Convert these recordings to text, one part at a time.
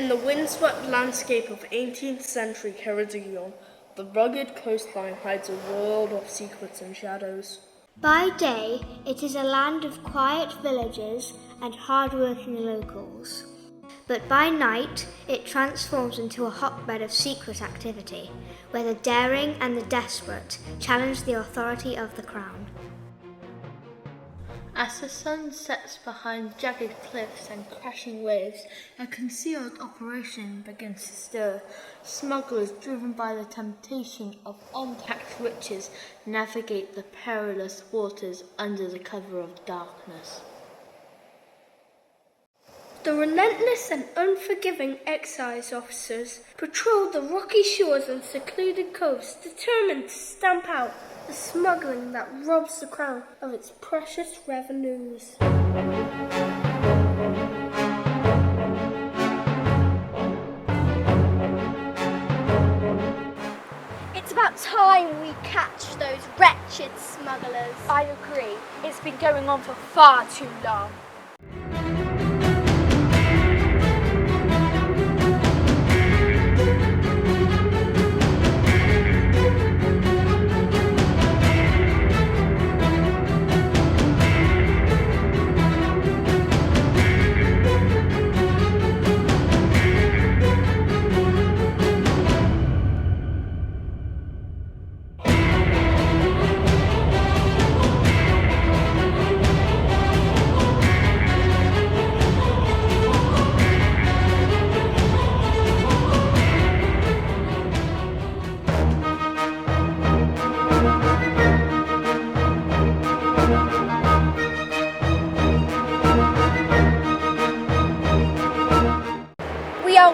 In the windswept landscape of 18th century Ceredigion, the rugged coastline hides a world of secrets and shadows. By day, it is a land of quiet villages and hard-working locals. But by night, it transforms into a hotbed of secret activity, where the daring and the desperate challenge the authority of the crown. As the sun sets behind jagged cliffs and crashing waves, a concealed operation begins to stir. Smugglers, driven by the temptation of untaxed riches, navigate the perilous waters under the cover of darkness. The relentless and unforgiving excise officers patrol the rocky shores and secluded coves, determined to stamp out the smuggling that robs the crown of its precious revenues. It's about time we catch those wretched smugglers. I agree. It's been going on for far too long.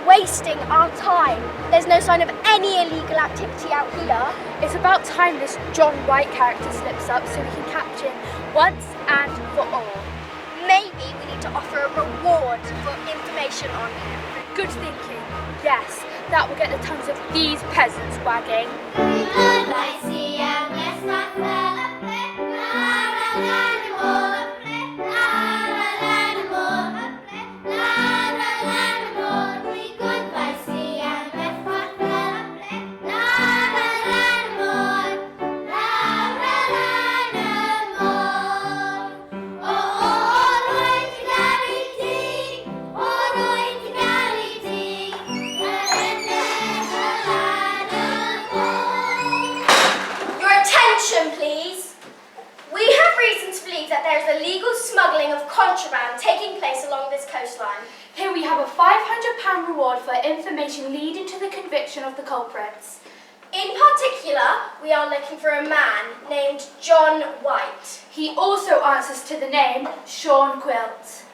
Wasting our time. There's no sign of any illegal activity out here. It's about time this John White character slips up so we can catch him once and for all. Maybe we need to offer a reward for information on him. Good thinking. Yes, that will get the tongues of these peasants wagging. Please. We have reason to believe that there is illegal smuggling of contraband taking place along this coastline. Here we have a £500 reward for information leading to the conviction of the culprits. In particular, we are looking for a man named John White. He also answers to the name Sean Quilt.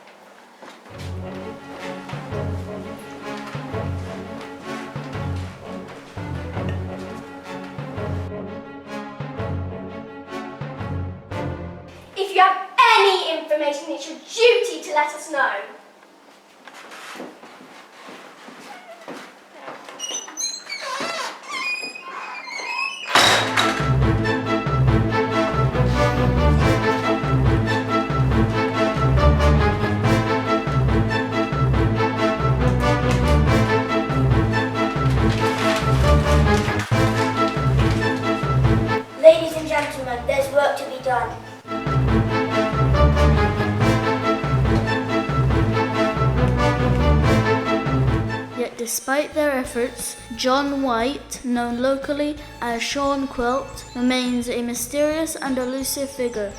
If you have any information, it's your duty to let us know. Ladies and gentlemen, there's work to be done. Yet despite their efforts, John White, known locally as Sean Quilt, remains a mysterious and elusive figure.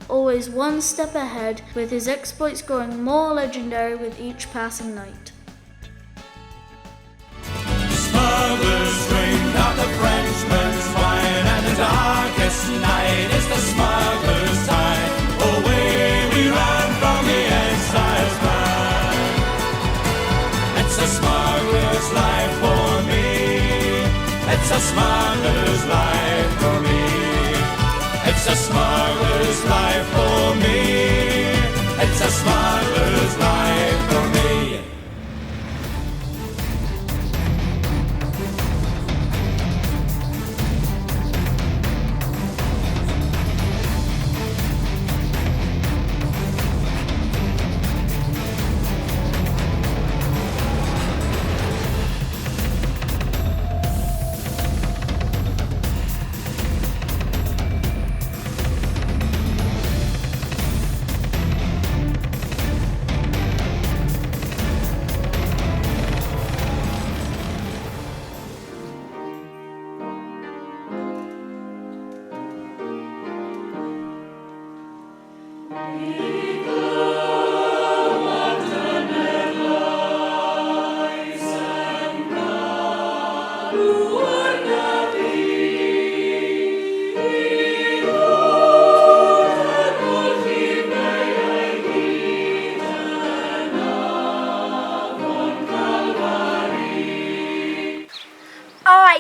Always one step ahead, with his exploits growing more legendary with each passing night. Smugglers drink out the Frenchman's wine, and the darkest night is the smuggler's time. Away we run from the excise man. It's a smuggler's life for me. It's a smuggler's life for me. It's a smuggler's life for me. It's a smuggler's life for me. I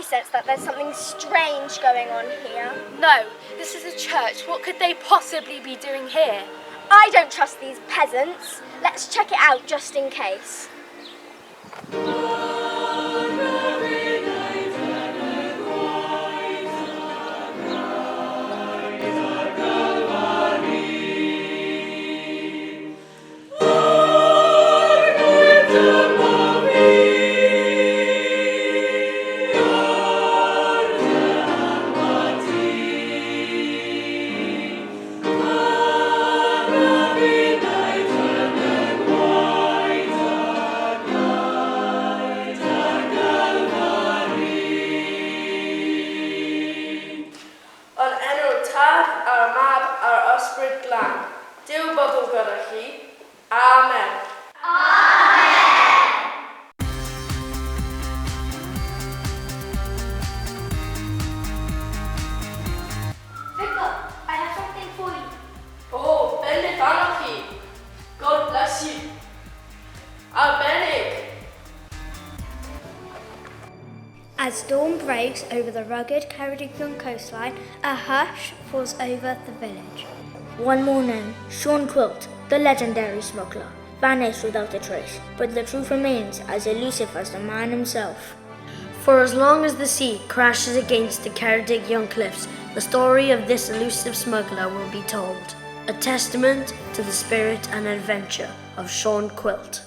sense that there's something strange going on here. No, this is a church. What could they possibly be doing here? I don't trust these peasants. Let's check it out just in case. Dyw bobl gyda chi. Amen. Vicar, I have something for you. Oh, bendith arnoch chi. God bless you. Arbennig. As dawn breaks over the rugged Ceredigion coastline, a hush falls over the village. One morning, Sean Quilt, the legendary smuggler, vanished without a trace, but the truth remains as elusive as the man himself. For as long as the sea crashes against the Ceredigion cliffs, the story of this elusive smuggler will be told, a testament to the spirit and adventure of Sean Quilt.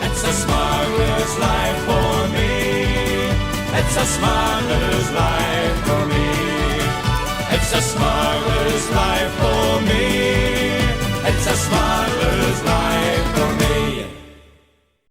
It's a smuggler's life for me. It's a smuggler's life for me. It's a smuggler's life for me. It's a smuggler's life.